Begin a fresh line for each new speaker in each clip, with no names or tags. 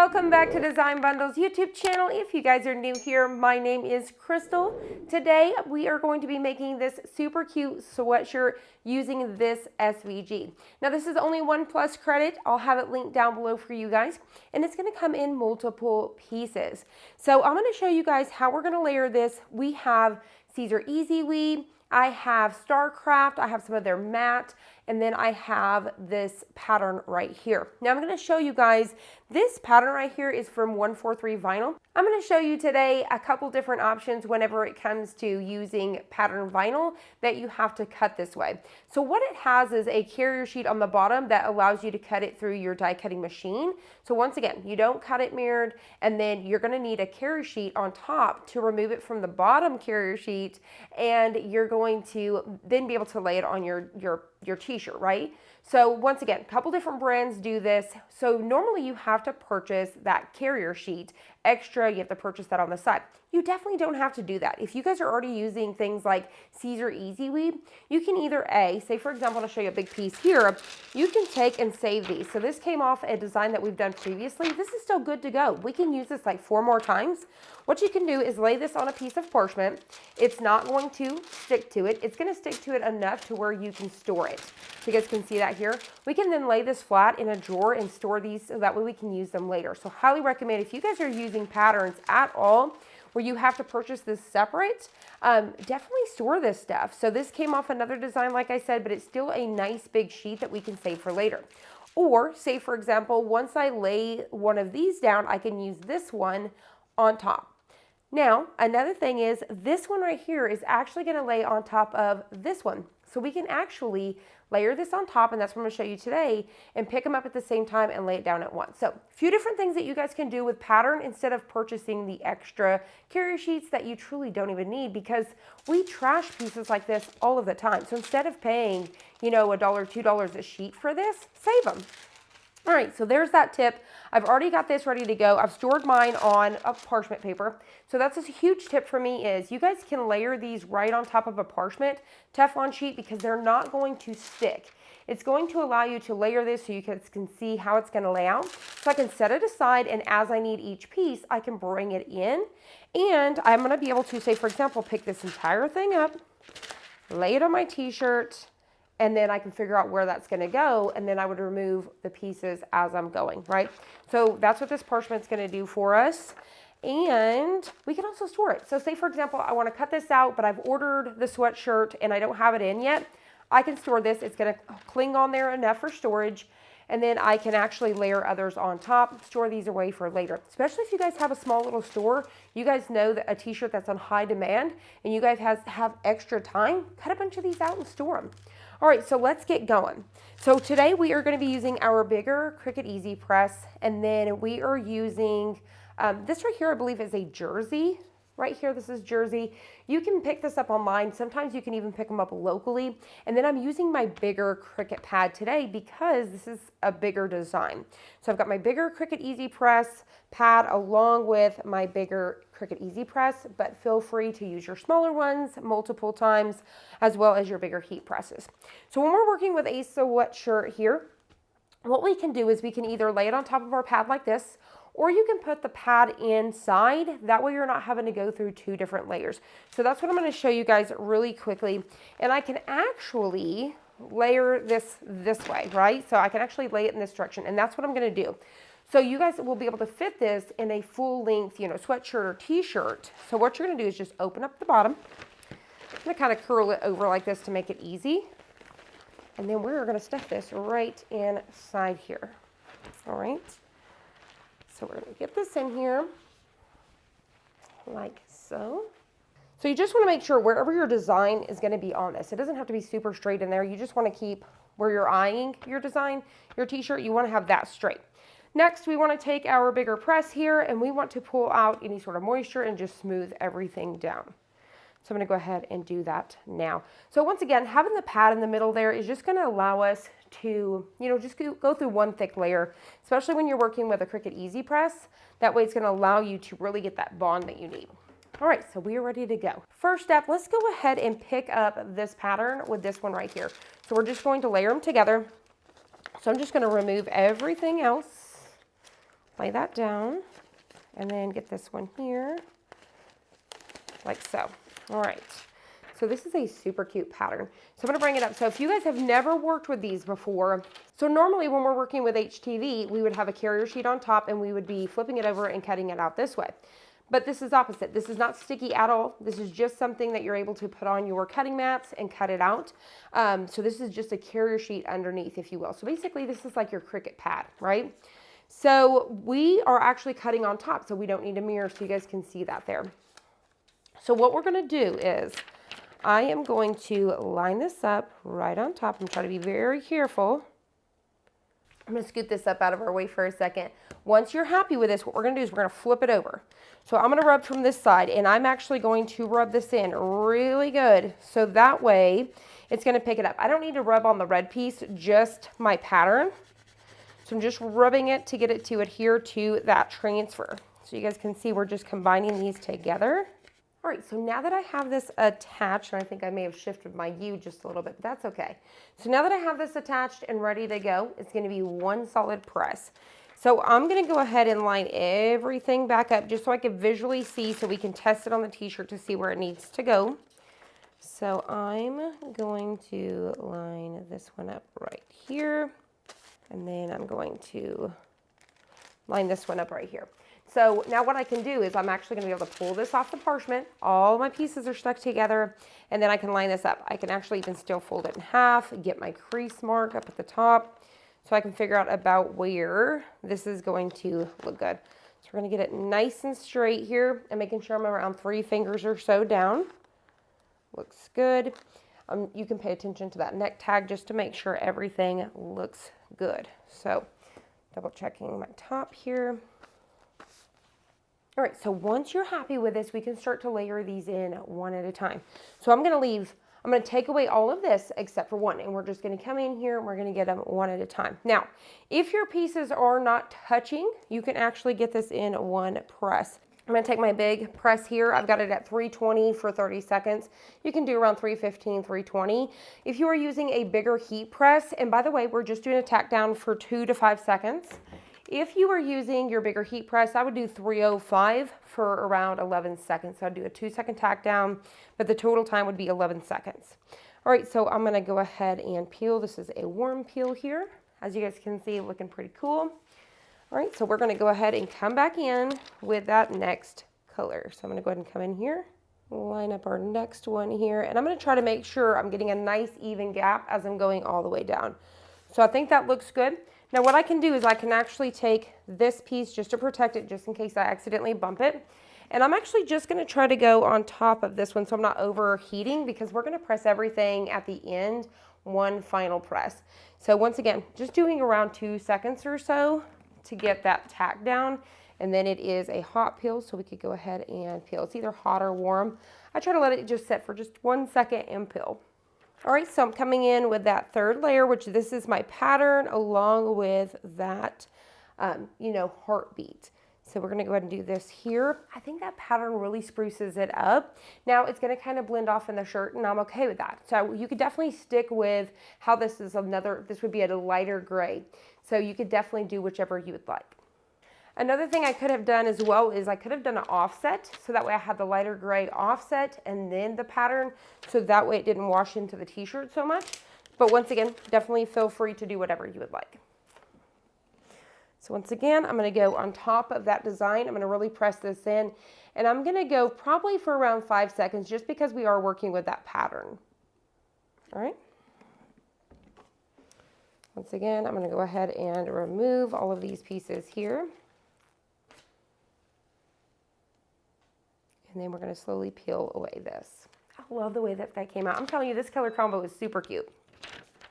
Welcome back to Design Bundles YouTube channel. If you guys are new here, my name is Crystal. Today we are going to be making this super cute sweatshirt using this SVG. Now this is only 1+ credit. I'll have it linked down below for you guys, and it's going to come in multiple pieces. So I'm going to show you guys how we're going to layer this. We have Caesar EasyWeave, I have Starcraft, I have some of their matte, and then I have this pattern right here. Now I'm going to show you guys, this pattern right here is from 143 vinyl. I'm going to show you today a couple different options whenever it comes to using pattern vinyl that you have to cut this way. So what it has is a carrier sheet on the bottom that allows you to cut it through your die cutting machine. So once again, you don't cut it mirrored, and then you're going to need a carrier sheet on top to remove it from the bottom carrier sheet, and you're going to then be able to lay it on your t-shirt, right? So once again, a couple different brands do this. So normally you have to purchase that carrier sheet extra. You have to purchase that on the side. You definitely don't have to do that. If you guys are already using things like Caesar EasyWeave, you can either say for example, I'll show you a big piece here. You can take and save these. So this came off a design that we've done previously. This is still good to go. We can use this like 4 more times. What you can do is lay this on a piece of parchment. It's not going to stick to it. It's going to stick to it enough to where you can store it. So you guys can see that here. We can then lay this flat in a drawer and store these so that way we can use them later. So highly recommend, if you guys are using patterns at all where you have to purchase this separate, definitely store this stuff. So this came off another design, like I said, but it's still a nice big sheet that we can save for later. Or say, for example, once I lay one of these down, I can use this one on top. Now, another thing is this one right here is actually going to lay on top of this one. So we can actually layer this on top, and that's what I'm going to show you today, and pick them up at the same time and lay it down at once. So a few different things that you guys can do with pattern instead of purchasing the extra carrier sheets that you truly don't even need, because we trash pieces like this all of the time. So instead of paying, you know, $1, $2 a sheet for this, save them. All right, so there's that tip. I've already got this ready to go. I've stored mine on a parchment paper. So that's a huge tip for me, is you guys can layer these right on top of a parchment Teflon sheet, because they're not going to stick. It's going to allow you to layer this so you guys can see how it's going to lay out. So I can set it aside, and as I need each piece, I can bring it in. And I'm going to be able to, say, for example, pick this entire thing up, lay it on my t-shirt, and then I can figure out where that's going to go, and then I would remove the pieces as I'm going, right? So that's what this parchment's going to do for us. And we can also store it. So say, for example, I want to cut this out, but I've ordered the sweatshirt and I don't have it in yet. I can store this. It's going to cling on there enough for storage. And then I can actually layer others on top, store these away for later. Especially if you guys have a small little store, you guys know that a t-shirt that's on high demand and you guys have extra time, cut a bunch of these out and store them. All right, so let's get going. So today we are going to be using our bigger Cricut EasyPress, and then we are using, this right here I believe is a jersey. Right here, this is jersey. You can pick this up online. Sometimes you can even pick them up locally. And then I'm using my bigger Cricut pad today because this is a bigger design. So I've got my bigger Cricut EasyPress pad along with my bigger Cricut EasyPress, but feel free to use your smaller ones multiple times, as well as your bigger heat presses. So when we're working with a sweatshirt here, what we can do is we can either lay it on top of our pad like this, or you can put the pad inside. That way you're not having to go through 2 different layers. So that's what I'm going to show you guys really quickly. And I can actually layer this way, right? So I can actually lay it in this direction, and that's what I'm going to do. So you guys will be able to fit this in a full length, you know, sweatshirt or t-shirt. So what you're going to do is just open up the bottom. I'm going to kind of curl it over like this to make it easy. And then we're going to stuff this right inside here. All right. So we're going to get this in here like so. So you just want to make sure wherever your design is going to be on this, it doesn't have to be super straight in there. You just want to keep where you're eyeing your design, your t-shirt, you want to have that straight. Next, we want to take our bigger press here, and we want to pull out any sort of moisture and just smooth everything down. So I'm going to go ahead and do that now. So once again, having the pad in the middle there is just going to allow us to, you know, just go through one thick layer, especially when you're working with a Cricut EasyPress. That way it's going to allow you to really get that bond that you need. All right, so we are ready to go. First step, let's go ahead and pick up this pattern with this one right here. So we're just going to layer them together. So I'm just going to remove everything else lay that down, and then get this one here, like so. All right. So this is a super cute pattern. So I'm going to bring it up. So if you guys have never worked with these before, so normally when we're working with HTV, we would have a carrier sheet on top and we would be flipping it over and cutting it out this way. But this is opposite. This is not sticky at all. This is just something that you're able to put on your cutting mats and cut it out. So this is just a carrier sheet underneath, if you will. So basically this is like your Cricut pad, right? So we are actually cutting on top, so we don't need a mirror, so you guys can see that there. So what we're going to do is I am going to line this up right on top. I'm trying to be very careful. I'm going to scoot this up out of our way for a second. Once you're happy with this, what we're going to do is we're going to flip it over. So I'm going to rub from this side, and I'm actually going to rub this in really good. So that way it's going to pick it up. I don't need to rub on the red piece, just my pattern. So I'm just rubbing it to get it to adhere to that transfer. So you guys can see we're just combining these together. All right, so now that I have this attached, and I think I may have shifted my U just a little bit, but that's okay. So now that I have this attached and ready to go, it's gonna be one solid press. So I'm gonna go ahead and line everything back up just so I can visually see, so we can test it on the t-shirt to see where it needs to go. So I'm going to line this one up right here, and then I'm going to line this one up right here. So now what I can do is I'm actually going to be able to pull this off the parchment. All my pieces are stuck together, and then I can line this up. I can actually even still fold it in half, get my crease mark up at the top, so I can figure out about where this is going to look good. So we're going to get it nice and straight here, and making sure I'm around 3 fingers or so down. Looks good. You can pay attention to that neck tag just to make sure everything looks good. So double checking my top here. All right, so once you're happy with this, we can start to layer these in one at a time. So I'm gonna take away all of this except for one, and we're just gonna come in here and we're gonna get them one at a time. Now, if your pieces are not touching, you can actually get this in one press. I'm gonna take my big press here. I've got it at 320 for 30 seconds. You can do around 315, 320. If you are using a bigger heat press, and by the way, we're just doing a tack down for 2 to 5 seconds. If you are using your bigger heat press, I would do 305 for around 11 seconds. So I'd do a 2-second tack down, but the total time would be 11 seconds. All right, so I'm gonna go ahead and peel. This is a warm peel here. As you guys can see, looking pretty cool. All right, so we're gonna go ahead and come back in with that next color. So I'm gonna go ahead and come in here, line up our next one here, and I'm gonna try to make sure I'm getting a nice even gap as I'm going all the way down. So I think that looks good. Now what I can do is I can actually take this piece just to protect it, just in case I accidentally bump it. And I'm actually just gonna try to go on top of this one so I'm not overheating, because we're gonna press everything at the end, one final press. So once again, just doing around 2 seconds or so to get that tack down. And then it is a hot peel, so we could go ahead and peel. It's either hot or warm. I try to let it just sit for just 1 second and peel. All right, so I'm coming in with that third layer, which this is my pattern along with that, heartbeat. So we're gonna go ahead and do this here. I think that pattern really spruces it up. Now it's gonna kind of blend off in the shirt, and I'm okay with that. So you could definitely stick with how this would be at a lighter gray. So you could definitely do whichever you would like. Another thing I could have done as well is I could have done an offset, so that way I had the lighter gray offset and then the pattern, so that way it didn't wash into the t-shirt so much. But once again, definitely feel free to do whatever you would like. So once again, I'm gonna go on top of that design. I'm gonna really press this in, and I'm gonna go probably for around 5 seconds, just because we are working with that pattern. All right. Once again, I'm gonna go ahead and remove all of these pieces here. And then we're gonna slowly peel away this. I love the way that came out. I'm telling you, this color combo is super cute.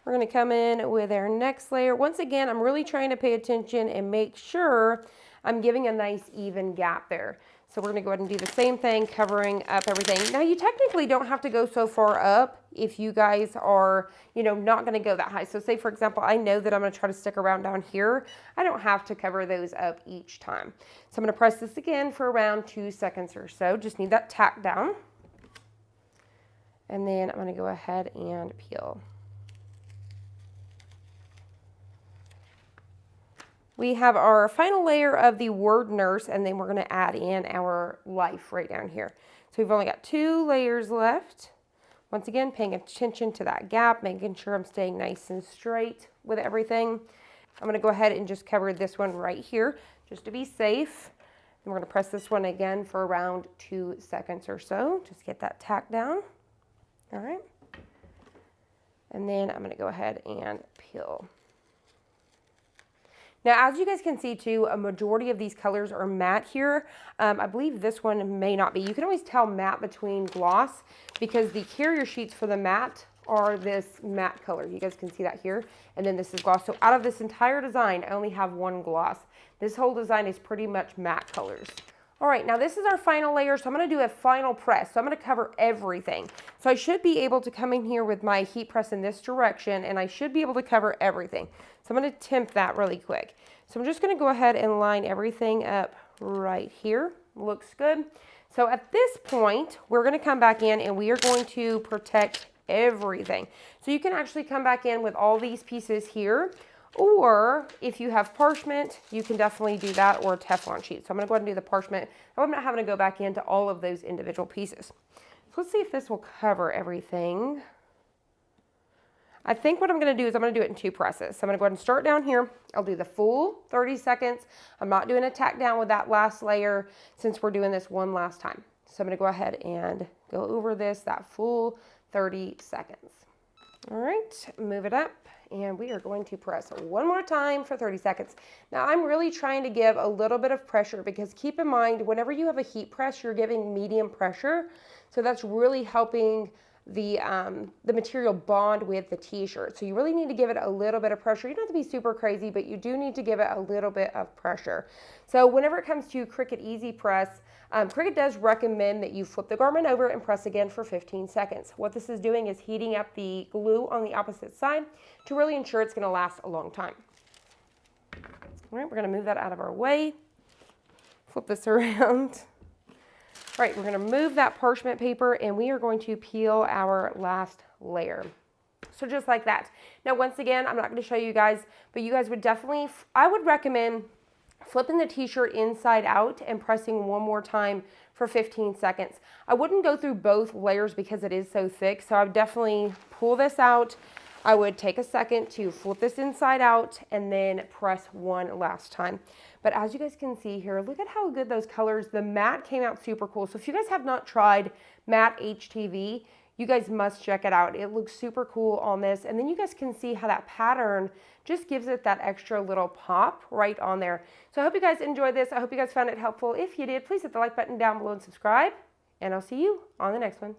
We're gonna come in with our next layer. Once again, I'm really trying to pay attention and make sure I'm giving a nice even gap there. So we're gonna go ahead and do the same thing, covering up everything. Now you technically don't have to go so far up if you guys are, not gonna go that high. So say for example, I know that I'm gonna try to stick around down here. I don't have to cover those up each time. So I'm gonna press this again for around 2 seconds or so. Just need that tack down. And then I'm gonna go ahead and peel. We have our final layer of the word nurse, and then we're going to add in our life right down here. So we've only got 2 layers left. Once again, paying attention to that gap, making sure I'm staying nice and straight with everything. I'm going to go ahead and just cover this one right here just to be safe. And we're going to press this one again for around 2 seconds or so. Just get that tack down. All right. And then I'm going to go ahead and peel. Now, as you guys can see too, a majority of these colors are matte here. I believe this one may not be. You can always tell matte between gloss because the carrier sheets for the matte are this matte color. You guys can see that here. And then this is gloss. So out of this entire design, I only have 1 gloss. This whole design is pretty much matte colors. All right, now this is our final layer, so I'm going to do a final press. So I'm going to cover everything. So I should be able to come in here with my heat press in this direction, and I should be able to cover everything. So I'm going to temp that really quick. So I'm just going to go ahead and line everything up right here. Looks good. So at this point, we're going to come back in and we are going to protect everything. So you can actually come back in with all these pieces here, or if you have parchment, you can definitely do that, or a Teflon sheet. So I'm going to go ahead and do the parchment. I'm not having to go back into all of those individual pieces. So let's see if this will cover everything. I think what I'm going to do is I'm going to do it in 2 presses. So I'm going to go ahead and start down here. I'll do the full 30 seconds. I'm not doing a tack down with that last layer since we're doing this one last time. So I'm going to go ahead and go over this, that full 30 seconds. All right, move it up. And we are going to press one more time for 30 seconds. Now I'm really trying to give a little bit of pressure because keep in mind, whenever you have a heat press, you're giving medium pressure. So that's really helping the material bond with the t-shirt. So you really need to give it a little bit of pressure. You don't have to be super crazy, but you do need to give it a little bit of pressure. So whenever it comes to Cricut EasyPress, Cricut does recommend that you flip the garment over and press again for 15 seconds. What this is doing is heating up the glue on the opposite side to really ensure it's going to last a long time. All right, we're going to move that out of our way. Flip this around. All right, we're going to move that parchment paper and we are going to peel our last layer. So just like that. Now, once again, I'm not going to show you guys, but you guys would definitely, I would recommend flipping the t-shirt inside out and pressing one more time for 15 seconds. I wouldn't go through both layers because it is so thick. So I would definitely pull this out. I would take a second to flip this inside out and then press one last time. But as you guys can see here, look at how good those colors, the matte came out super cool. So if you guys have not tried matte HTV, you guys must check it out. It looks super cool on this. And then you guys can see how that pattern just gives it that extra little pop right on there. So I hope you guys enjoyed this. I hope you guys found it helpful. If you did, please hit the like button down below and subscribe. And I'll see you on the next one.